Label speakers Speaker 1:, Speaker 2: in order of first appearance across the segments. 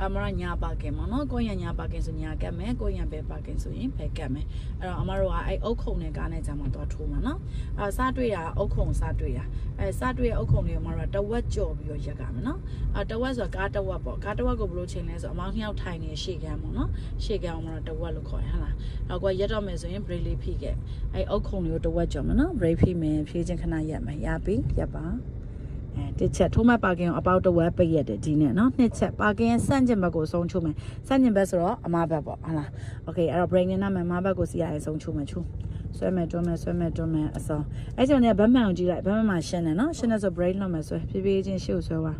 Speaker 1: မရညာပါကင်မနော်ကိုရညာပါကင်ဆိုညာကတ်မယ်ကိုရဘဲပါကင်ဆိုရင်ဘဲကတ်မယ်အဲ့တော့အမတို့ကအဲ့အုတ်ခုံနဲ့ကားနဲ့ကြာမှသွားထိုးမှာနော်အဲ့စားတွေ့တာအုတ်ခုံစားတွေ့တာအဲ့စားတွေ့အုတ်ခုံလေးကိုအမတို့ကတဝက်ကြော်ပြီးတော့ရက်ကမယ်နော်အဲ့တဝက်ဆိုကားတဝက်ပေါ့ကားတဝက်ကိုဘယ်လိုချိန်လဲဆိုအမောင်းနှစ်ယောက်ထိုင်နေရှေ့ကန်းပေါ့နော်ရှေ့ကန်းအမတို့တဝက်လို့ခေါ်ရဟလားအဲ့ကိုရက်တော့မယ်ဆိုရင် break လေးဖိခဲ့အဲ့အုတ်ခုံလေးကိုတဝက်ကြော်မယ်နော် break ဖိမယ်ဖြည့်ချင်းခဏရက်မယ်ရပြီရက်ပါတစ်ချက်ထိုးမဲ့ပါကင်ကိုအပေါက်တဝက်ပိတ်ရတယ်ဒီနဲ့နော်နှစ်ချက်ပါကင်ဆန့်ကျင်ဘက်ကိုဆုံးချိုးမယ်ဆန့်ကျင်ဘက်ဆိုတော့အမဘက်ပေါ့ဟုတ်လားโอเคအဲ့တော့ brain နဲ့နားမယ်အမဘက်ကိုစီရအောင်ဆုံးချိုးမယ်ချိုးဆွဲမယ်တွန်းမယ်ဆွဲမယ်တွန်းမယ်အစုံအဲ့ကြောင့်လည်းဗတ်မှန်ကိုကြည့်လိုက်ဗတ်မှန်မှာရှင်းတယ်နော်ရှင်းတယ်ဆို brain လောက်မယ်ဆွဲဖြည်းဖြည်းချင်းရှေ့ကိုဆွဲသွား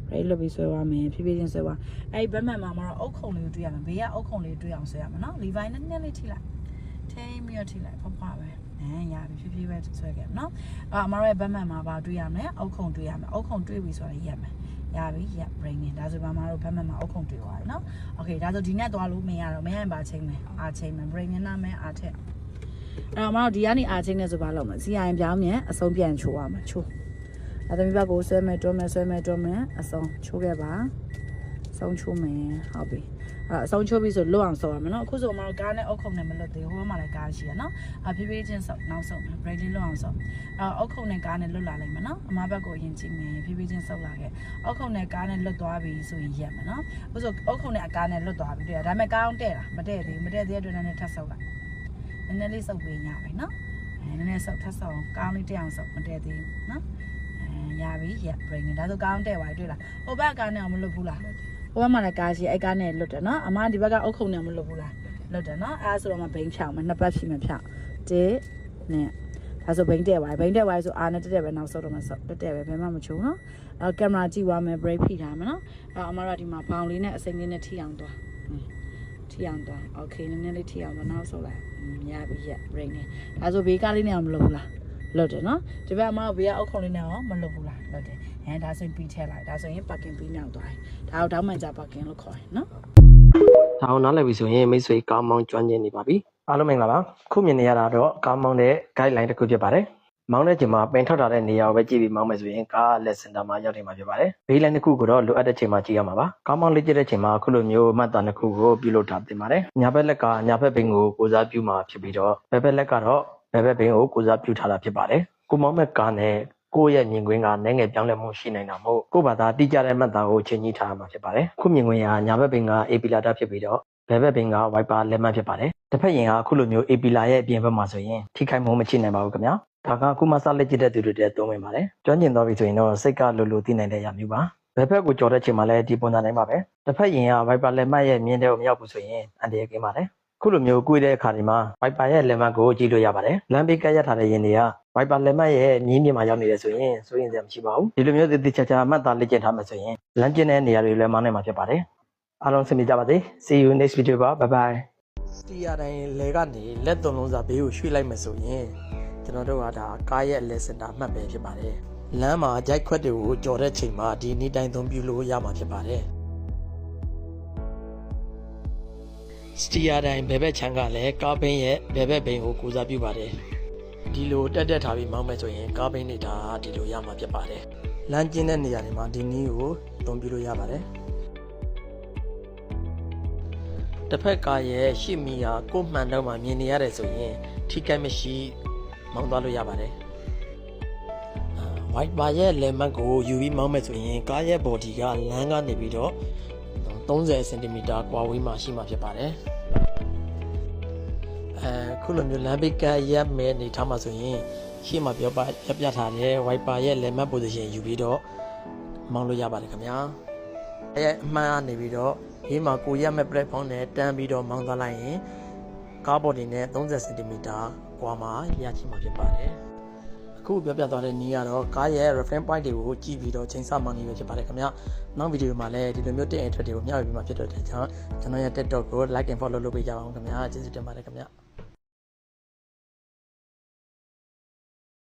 Speaker 1: brain လောက်ပြီးဆွဲသွားမယ်ဖြည်းဖြည်းချင်းဆွဲသွားအဲ့ဗတ်မှန်မှာတော့အုတ်ခုံလေးကိုတွေ့ရမယ်ဘေးကအုတ်ခုံလေးတွေ့အောင်ဆွဲရမယ်နော် levi နဲ့နည်းလေးထိလိုက်ထိပြီးတော့ထိလိုက်ဖွားဖွားပဲရပြီဖြည်းဖြည်းပဲဆွဲခဲ့နော်အမတို့ရဲ့ဗတ်မှန်မှာပါတွေ့ရမယ်အုတ်ခုံတွေ့ရမယ်အုတ်ခုံတွေ့ပြီဆိုတော့ရက်မယ်ရပြီရက် brain နဲ့ဒါဆိုမှမတို့ဗတ်မှန်မှာအုတ်ခုံတွေ့သွားပြီနော်โอเคဒါဆိုဒီနဲ့သွားလို့မရတော့မရရင်ပါချိန်မယ်အားချိန်မယ် brain နဲ့နားမယ်အားထက်အဲ့တော့မတို့ဒီကနေအားချင်းနဲ့ဆိုပါလို့မစီရင်ပြောင်းမြန်အဆုံးပြန်ချိုးရမှာချိုးအဲ့သမီးဘက်ကိုဆွဲမယ်တွန်းမယ်ဆွဲမယ်တွန်းမယ်အဆုံးချိုးခဲ့ပါဆုံးချိုးမယ်ဟုတ်ပြီအဆုံးချိုးပြီးဆိုလွတ်အောင်ဆော်ရမယ်နော်အခုဆိုမတို့ကားနဲ့အုတ်ခုံနဲ့မလွတ်သေးဘူးဟိုမှာလည်းကားရှိရနော်ဖြည်းဖြည်းချင်းဆော်နောက်ဆော်မယ် break လေးလွတ်အောင်ဆော်အုတ်ခုံနဲ့ကားနဲ့လွတ်လာလိုက်မယ်နော်အမဘက်ကိုအရင်ကြည့်မယ်ဖြည်းဖြည်းချင်းဆော်လာခဲ့အုတ်ခုံနဲ့ကားနဲ့လွတ်သွားပြီဆိုရင်ရက်မယ်နော်အခုဆိုအုတ်ခုံနဲ့အကားနဲ့လွတ်သွားပြီတွေ့ရဒါပေမဲ့ကားအောင်တဲ့တာမတဲ့သေးဘူးမတဲ့သေးတဲ့အတွက်လည်းထပ်ဆော်လိုက်နည်းနည်းလေးဆော်ပေးရမယ်နော်နည်းနည်းဆော်ထပ်ဆော်ကားလေးတက်အောင်ဆော်မတဲ့သေးဘူးနော်ရပြီရက် break နဲ့ဒါဆိုကားအောင်တဲ့သွားပြီတွေ့လားဟိုဘက်ကားနဲ့အောင်မလွတ်ဘူးလားဟိုဘက်မှာလည်းကားရှိအဲ့ကားနဲ့လွတ်တယ်နော်အမဒီဘက်ကအုတ်ခုံနဲ့မလွတ်ဘူးလားလွတ်တယ်နော်အဲ့ဒါဆိုတော့မဘိန်းဖြောင်းမယ်နှစ်ပတ်ဖြီးမယ်ဖြောင်းတစ်နဲ့ဒါဆိုဘိန်းတဲ့ပါဘိန်းတဲ့ပါဆိုအားနဲ့တက်ပဲနောက်ဆုတ်တော့မှဆုတ်တက်ပဲဘယ်မှမချုံနော်အဲ့ကင်မရာကြည့်သွားမယ် break ဖိထားမယ်နော်အဲ့အမတို့ဒီမှာဘောင်လေးနဲ့အစိမ်းလေးနဲ့ထိအောင်သွားထိအောင်သွားโอเคနည်းနည်းလေးထိအောင်သွားနောက်ဆုတ်လိုက်ရပြီရက် break နဲ့ဒါဆိုဘေးကားလေးနဲ့အောင်မလွတ်ဘူးလားလွတ်တယ်နော်ဒီဘက်အမတို့ဘေးကအုတ်ခုံလေးနဲ့အောင်မလွတ်ဘူးလားလွတ်တယ်ဒါဆိုရင်ပြီးထည့်လိုက်ဒါဆိုရင် parking ပြီးမြောက်သွားတယ်ဒါတော့တောင်းမှန်ကြ parking လို့ခေါ်တယ်နော်ဒ
Speaker 2: ါအောင်နားလည်ပြီဆိုရင်မိတ်ဆွေကားမောင်းကျွမ်းကျင်နေပါပြီအားလုံးမင်္ဂလာပါခုမြင်နေရတာတော့ကားမောင်းတဲ့ guideline တစ်ခုဖြစ်ပါတယ်မောင်းတဲ့ချိန်မှာပင်ထောက်ထားတဲ့နေရာကိုပဲကြည့်ပြီးမောင်းမယ်ဆိုရင်ကားလက်စင်တာမှာရောက်နေမှာဖြစ်ပါတယ်ဘေးလိုင်းတစ်ခုကိုတော့လိုအပ်တဲ့ချိန်မှာကြည့်ရမှာပါကားမောင်းလေ့ကျင့်တဲ့ချိန်မှာအခုလိုမျိုးမှတ်သားတစ်ခုကိုပြုလုပ်ထားသင့်ပါတယ်ညာဘက်လက်ကညာဘက်ဘိန်းကိုကိုစားပြုမှာဖြစ်ပြီးတော့ဘက်ဘက်လက်ကတော့ဘက်ဘက်ဘိန်းကိုကိုစားပြုထားတာဖြစ်ပါတယ်ကိုမောင်းမဲ့ကားနဲ့ကိုယ့်ရဲ့မြင်ကွင်းကနိုင်ငံပြောင်းလဲမှုရှိနေတာမို့ကိုယ့်ဘာသာတိကျတဲ့မှတ်သားကိုချိန်ကြီးထားမှာဖြစ်ပါတယ်ခုမြင်ကွင်းကညာဘက်ဘိန်းက AP လာတာဖြစ်ပြီးတော့ဘယ်ဘက်ဘင်းက wiper လက်မှတ်ဖြစ်ပါတယ်တစ်ဖက်ရင်ကအခုလိုမျိုး AP လာရဲ့အပြင်ဘက်မှာဆိုရင်ထိခိုက်မှုမချိနိုင်ပါဘူးခင်ဗျာဒါကအခုမှစလက်ကြည့်တဲ့သူတွေတည်းသုံးဝင်ပါတယ်ကျွမ်းကျင်သွားပြီဆိုရင်တော့စိတ်ကလိုလိုသိနိုင်တဲ့အရာမျိုးပါဘယ်ဘက်ကိုကြော်တဲ့ချိန်မှာလည်းဒီပုံစံတိုင်းပါပဲတစ်ဖက်ရင်က wiper လက်မှတ်ရဲ့မြင်တဲ့ကိုမရောက်ဘူးဆိုရင်အန်တရာယ်ကင်းပါတယ်ခုလိုမျိုးကိုယ်တဲ့အခါဒီမှာ wiper ရဲ့လက်မှတ်ကိုကြည့်လို့ရပါတယ်လမ်းဘေးကပ်ရထားတဲ့ရင်တွေက wiper လက်မှတ်ရဲ့မြင်းပြင်မှာရောက်နေတယ်ဆိုရင်စိုးရင်စရာမရှိပါဘူးဒီလိုမျိုးတိကျကျမှတ်သားလက်ကျင့်ထားမယ်ဆိုရင်လမ်းကျင်တဲ့နေရာတွေလည်းမောင်းနိုင်မှာဖြစ်ပါတယ်အားလုံးစနေကြပါစေ see you next video ပါ bye bye စတီယာတိုင်းလဲကနေလက်သွန်လုံးစာဘေးကိုရွှေ့လိုက်မယ်ဆိုရင်ကျွန်တော်တို့ကဒါကားရဲ့လက်စင်တာမှတ်ပဲဖြစ်ပါတယ်လမ်းမှာဂျိုက်ခွက်တွေကိုကြော်တဲ့ချိန်မှာဒီနေ့တိုင်းသုံးပြုလို့ရမှာဖြစ်ပါတယ်စတီယာတိုင်းဘယ်ဘက်ချမ်းကလည်းကားဘင်းရဲ့ဘယ်ဘက်ဘင်းကိုကိုစားပြုပါတယ်ဒီလိုတက်ထားပြီးမောင်းမယ်ဆိုရင်ကားဘင်းတွေဒါဒီလိုရမှာဖြစ်ပါတယ်လမ်းကျင်းတဲ့နေရာတွေမှာဒီနည်းကိုသုံးပြုလို့ရပါတယ်တစ်ဖက်ကရဲ့ရှစ်မီဟာကိုမှန်တော့မှမြင်နေရတယ်ဆိုရင်ထိခိုက်မရှိမောင်းသွားလို့ရပါတယ်wiper ရဲ့လက်မှတ်ကိုယူပြီးမောင်းမယ်ဆိုရင်ကားရဲ့ body ကလမ်းကနေပြီးတော့30 cm ကွာဝေးမှရှိမှဖြစ်ပါတယ်ခုလိုမျိုးလမ်းဘေးကရပ်မဲ့နေထားမှဆိုရင်ရှေ့မှာပြထားတဲ့ wiper ရဲ့လက်မှတ် position ယူပြီးတော့မောင်းလို့ရပါတယ်ခင်ဗျာအဲ့အမှန်ကနေပြီးတော့ဒီမှာကိုရမဲ့ platform နဲ့တန်းပြီးတော့မောင်းသွားလိုက်ရင်ကားဘော်ဒီနဲ့30 cm ကွာမှာရရှိမှာဖြစ်ပါတယ်အခုပြောသွားတဲ့နည်းကတော့ကားရဲ့ reference point တွေကိုကြည့်ပြီးတော့ချိန်ဆမောင်းနေပဲဖြစ်ပါတယ်ခင်ဗျာနောက်ဗီဒီယိုမှာလည်းဒီလိုမျိုးတက်အင်ထွက်တွေကိုမျှဝေပြီးမှဖြစ်တော့တဲ့ကြောင့်ကျွန်တော်ရဲ့ TikTok ကို like and follow လုပ်ပေးကြပါဦးခင်ဗျာကျေးဇူးတင်ပါတယ်ခင်ဗျာ